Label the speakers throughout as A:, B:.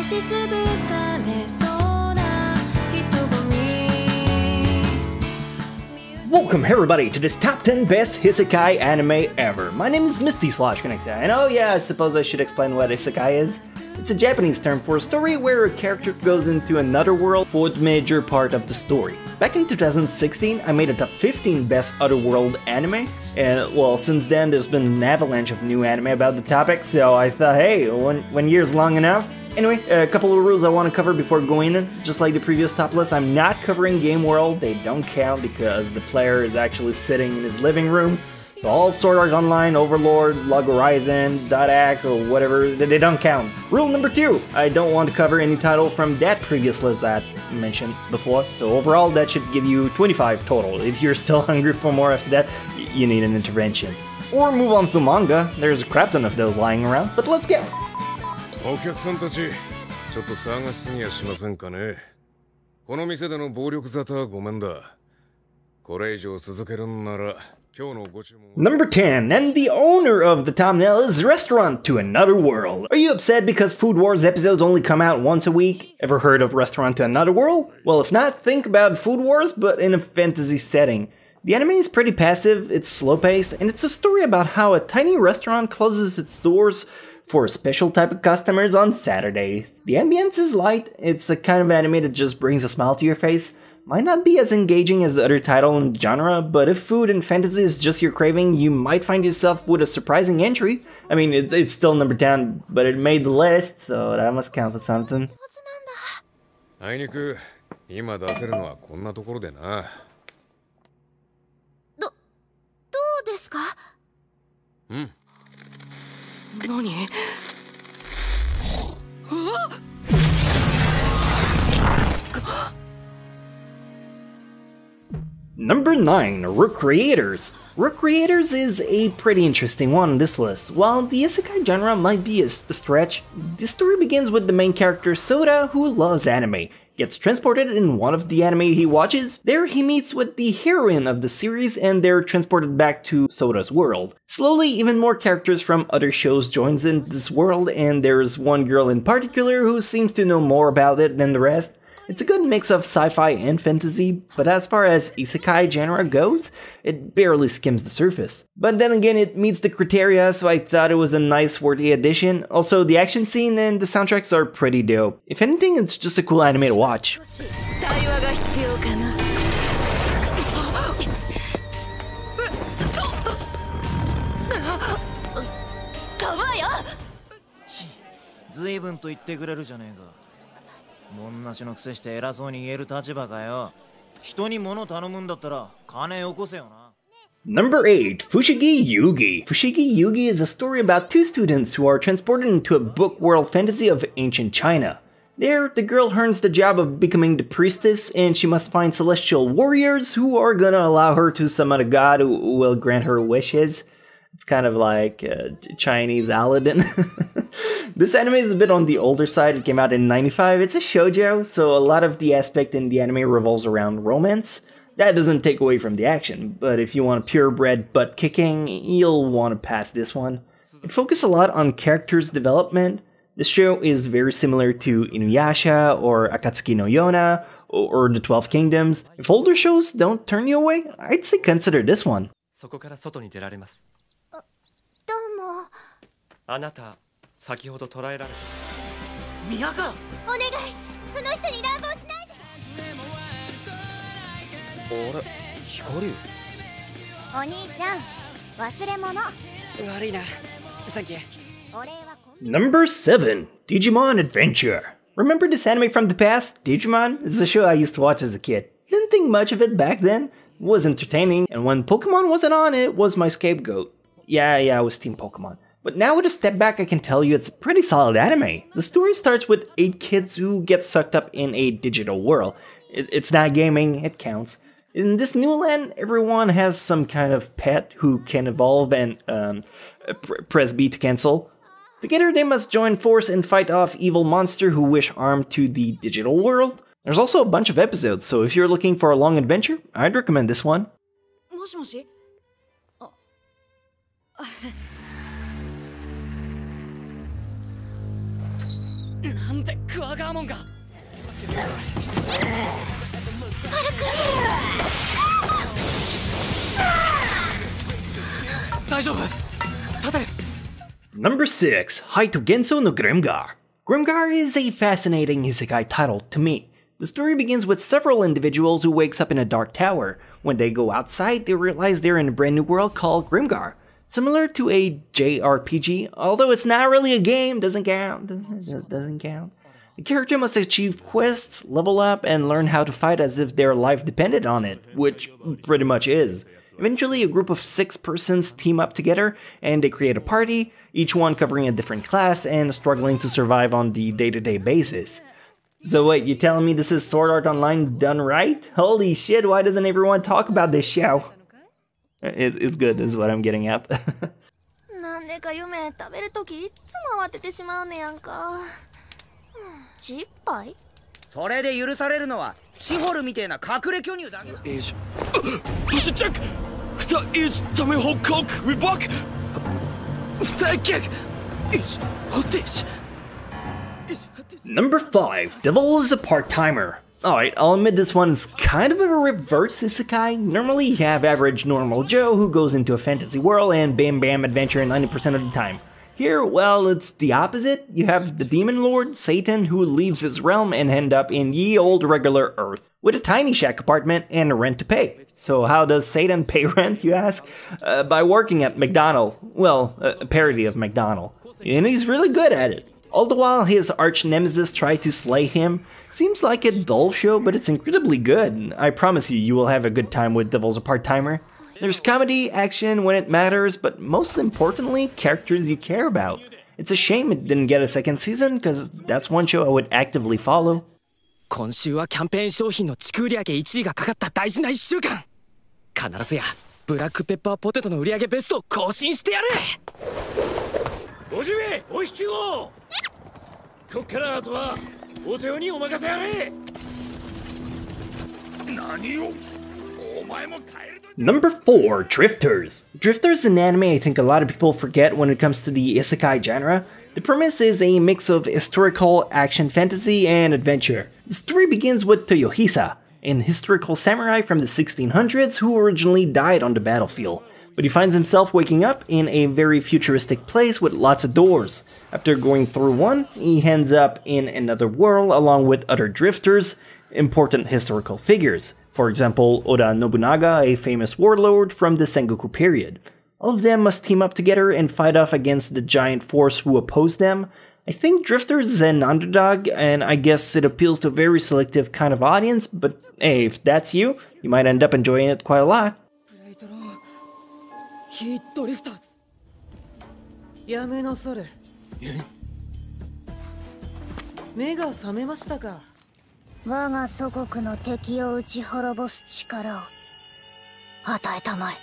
A: しつぶされそうな人混み
B: Welcome everybody to this top 10 best Isekai anime ever. My name is Misty Sloshkonix, and oh yeah, I suppose I should explain what Isekai is. It's a Japanese term for a story where a character goes into another world for the major part of the story. Back in 2016, I made a top 15 best otherworld anime, and well, since then there's been an avalanche of new anime about the topic, so I thought, hey, one year's long enough. Anyway, a couple of rules I want to cover before going in. Just like the previous top list, I'm not covering Game World. They don't count because the player is actually sitting in his living room. So all Sword Art Online, Overlord, Log Horizon, .ac, or whatever, they don't count. Rule number 2, I don't want to cover any title from that previous list that I mentioned before. So overall, that should give you 25 total. If you're still hungry for more after that, you need an intervention. Or move on to manga. There's a crap ton of those lying around, but let's go.
C: お客さんたち、ちょっと騒がしすぎやしませんかね。この店での暴力沙汰はごめんだ。これ以上続けるんなら、今日のご注文。
B: Number 10, and the owner of the thumbnail is Restaurant to Another World. Are you upset because Food Wars episodes only come out once a week? Ever heard of Restaurant to Another World? Well, if not, think about Food Wars, but in a fantasy setting. The anime is pretty passive, it's slow-paced, and it's a story about how a tiny restaurant closes its doors for a special type of customers on Saturdays. The ambience is light, it's a kind of anime that just brings a smile to your face. Might not be as engaging as the other title in the genre, but if food and fantasy is just your craving, you might find yourself with a surprising entry. I mean, it's still number 10, but it made the list, so that must count for something.
C: あいにく、今出せるのはこんなところでな。
D: どうですか？
C: うん。
D: 何？うわっ！
B: Number 9, Recreators. Recreators is a pretty interesting one on this list. While the isekai genre might be a stretch, this story begins with the main character Soda, who loves anime. Gets transported in one of the anime he watches. There he meets with the heroine of the series and they're transported back to Soda's world. Slowly, even more characters from other shows joins in this world, and there's one girl in particular who seems to know more about it than the rest. It's a good mix of sci-fi and fantasy, but as far as isekai genre goes, it barely skims the surface. But then again, it meets the criteria, so I thought it was a nice, worthy addition. Also, the action scene and the soundtracks are pretty dope. If anything, it's just a cool anime to watch. Number 8, Fushigi Yugi. Fushigi Yugi is a story about two students who are transported into a book world fantasy of ancient China. There, the girl earns the job of becoming the priestess, and she must find celestial warriors who are gonna allow her to summon a god who will grant her wishes. It's kind of like Chinese Aladdin. This anime is a bit on the older side. It came out in '95. It's a shoujo, so a lot of the aspect in the anime revolves around romance. That doesn't take away from the action, but if you want purebred butt kicking, you'll want to pass this one. It focuses a lot on characters' development. The show is very similar to Inuyasha or Akatsuki no Yona or the 12 Kingdoms. If older shows don't turn you away, I'd say consider this one.
E: あなた、先ほど捕らえられた。
D: 宮川、お願い、その人に乱暴しないで。
E: あれ、光。
D: お兄ちゃん、忘れ物。
E: 悪いな、サンキュー。
B: Number 7, Digimon Adventure. Remember this anime from the past? Digimon is a show I used to watch as a kid. Didn't think much of it back then. It was entertaining, and when Pokemon wasn't on, it was my scapegoat. Yeah, I was Team Pokemon. But now with a step back, I can tell you it's a pretty solid anime. The story starts with 8 kids who get sucked up in a digital world. It's not gaming, it counts. In this new land, everyone has some kind of pet who can evolve and press B to cancel. Together they must join force and fight off evil monsters who wish harm to the digital world. There's also a bunch of episodes, so if you're looking for a long adventure, I'd recommend this one.
F: もしもし? なんで
E: バーガーモンが大丈夫立てる
B: Number 6, Haito Genso no Grimgar. Grimgar is a fascinating isekai title to me. The story begins with several individuals who wakes up in a dark tower. When they go outside, they realize they're in a brand new world called Grimgar. Similar to a JRPG, although it's not really a game, doesn't count. The character must achieve quests, level up, and learn how to fight as if their life depended on it, which pretty much is. Eventually, a group of 6 persons team up together, and they create a party, each one covering a different class and struggling to survive on the day-to-day basis. So wait, you telling me this is Sword Art Online done right? Holy shit, why doesn't everyone talk about this show? It's good, is what I'm getting at.
D: なんでか夢食べるときいつも慌ててしまうねやんか。失敗？
F: それで許されるのはシホルみてえな隠れ巨乳だけだ。
E: Push check. Da is Tame Hokok Reebok.
B: Number 5, Devil is a part-timer. Alright, I'll admit this one's kind of a reverse isekai. Normally you have average normal Joe who goes into a fantasy world and bam bam adventure 90% of the time. Here, well, it's the opposite. You have the demon lord, Satan, who leaves his realm and end up in ye old regular Earth, with a tiny shack apartment and rent to pay. So how does Satan pay rent, you ask? By working at McDonald's. Well, a parody of McDonald's. And he's really good at it. All the while his arch-nemesis tries to slay him. Seems like a dull show, but it's incredibly good. I promise you will have a good time with Devil's a Part-Timer. There's comedy, action when it matters, but most importantly, characters you care about. It's a shame it didn't get a second season, because that's one show I would actively follow.
E: 今週はキャンペーン商品の地区売上1位がかかった大事な1週間必ずやブラックペッパーポテトの売上ベストを更新してやる50名お引きをこっからあとはお手にお任せあれ何をお前も帰る
B: Number 4, Drifters. Drifters is an anime I think a lot of people forget when it comes to the isekai genre. The premise is a mix of historical, action fantasy, and adventure. The story begins with Toyohisa, an historical samurai from the 1600s who originally died on the battlefield. But he finds himself waking up in a very futuristic place with lots of doors. After going through one, he ends up in another world along with other drifters, important historical figures. For example, Oda Nobunaga, a famous warlord from the Sengoku period. All of them must team up together and fight off against the giant force who oppose them. I think Drifters is an underdog, and I guess it appeals to a very selective kind of audience, but hey, if that's you, you might end up enjoying it quite a lot.
G: やめなされ。目が覚めましたか。
D: 我が祖国の敵を打ち滅ぼす力を与えたまえ。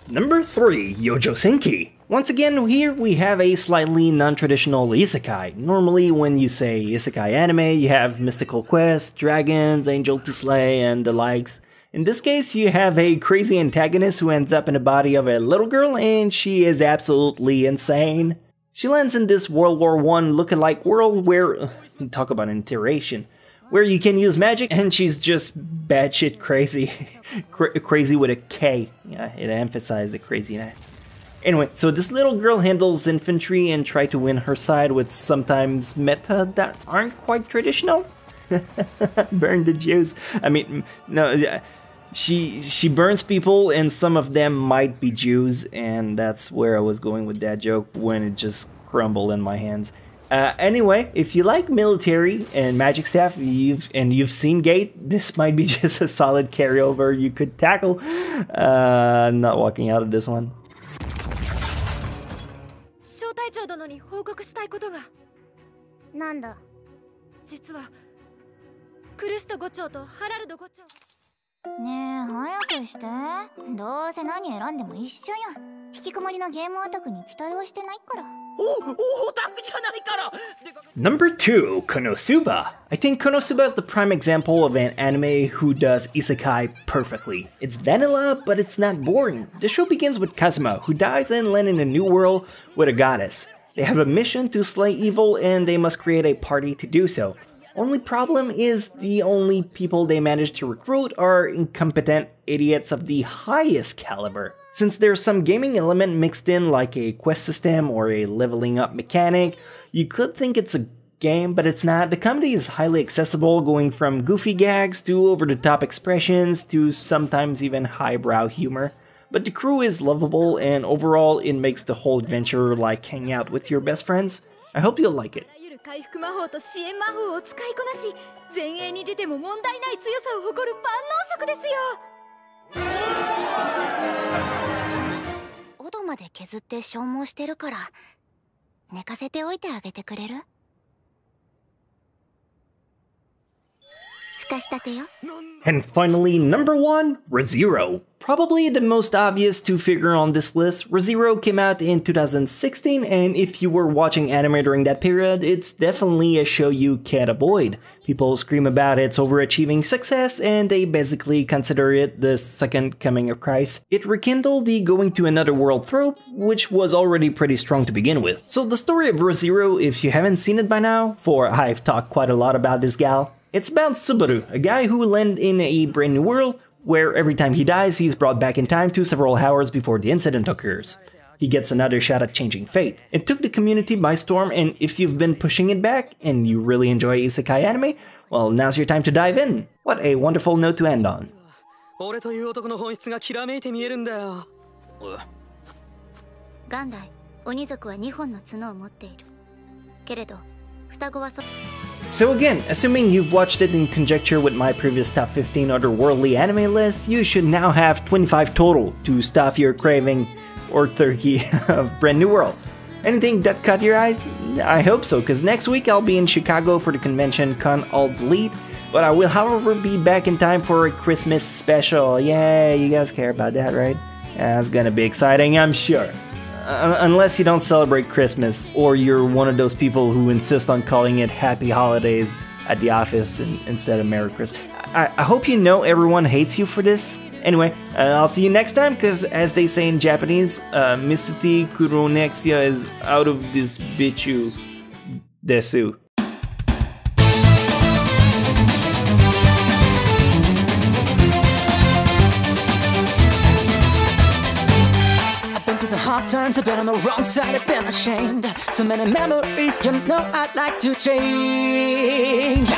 B: Number 3, Yojo Senki. Once again, here we have a slightly non-traditional isekai. Normally, when you say Isekai Anime, you have mystical quests, dragons, angel to slay, and the likes. In this case, you have a crazy antagonist who ends up in the body of a little girl, and she is absolutely insane. She lands in this World War I look-alike world where, talk about an iteration, where you can use magic, and she's just batshit crazy. Crazy with a K. Yeah, it emphasized the craziness. Anyway, so this little girl handles infantry and tries to win her side with sometimes meta that aren't quite traditional. Burn the Jews. I mean, no, she burns people, and some of them might be Jews, and that's where I was going with that joke when it just crumbled in my hands. Anyway, if you like military and magic stuff, you've seen Gate, this might be just a solid carryover you could tackle. I'm not walking out of this one.
D: 小隊長殿に報告したいことが。なんだ。実はクリスト伍長とハラルド伍長。ねえ、早くして。どうせ何選んでも一緒よ。引きこもりのゲームオタクに期待はしてないから。
F: オタクじゃないから。
B: Number 2, Konosuba. I think Konosuba is the prime example of an anime who does isekai perfectly. It's vanilla, but it's not boring. The show begins with Kazuma, who dies and lands in a new world with a goddess. They have a mission to slay evil and they must create a party to do so. Only problem is the only people they manage to recruit are incompetent idiots of the highest caliber. Since there's some gaming element mixed in like a quest system or a leveling up mechanic, you could think it's a game, but it's not. The comedy is highly accessible, going from goofy gags to over-the-top expressions to sometimes even highbrow humor. But the crew is lovable and overall it makes the whole adventure like hanging out with your best friends. I hope you'll like it.
D: 回復魔法と支援魔法を使いこなし、前衛に出ても問題ない強さを誇る万能色ですよ。オドまで削って消耗してるから寝かせておいてあげてくれる？ふかしたてよ。
B: And finally, number 1, ReZero. Probably the most obvious to figure on this list, ReZero came out in 2016, and if you were watching anime during that period, it's definitely a show you can't avoid. People scream about its overachieving success, and they basically consider it the second coming of Christ. It rekindled the going to another world trope, which was already pretty strong to begin with. So the story of ReZero, if you haven't seen it by now, for I've talked quite a lot about this gal, it's about Subaru, a guy who landed in a brand new world, where every time he dies, he's brought back in time to several hours before the incident occurs. He gets another shot at changing fate. It took the community by storm, and if you've been pushing it back, and you really enjoy Isekai Anime, well, now's your time to dive in. What a wonderful note to end on.
E: 俺という男の本質がきらめいて見えるんだよ。
D: 元来鬼族は2本の角を持っている。けれど双子は
B: So again, assuming you've watched it in conjecture with my previous top 15 otherworldly anime list, you should now have 25 total to stuff your craving or turkey of Brand New World. Anything that caught your eyes? I hope so, because next week I'll be in Chicago for the convention Con Alt Delete, but I will however be back in time for a Christmas special. Yay, you guys care about that, right? That's gonna be exciting, I'm sure. Unless you don't celebrate Christmas, or you're one of those people who insist on calling it Happy Holidays at the office instead of Merry Christmas. I hope you know everyone hates you for this. Anyway, I'll see you next time, because as they say in Japanese, Misty Kuronexia is out of this bitchu desu.
H: The hard times, I've been on the wrong side, I've been ashamed. So many memories, you know I'd like to change.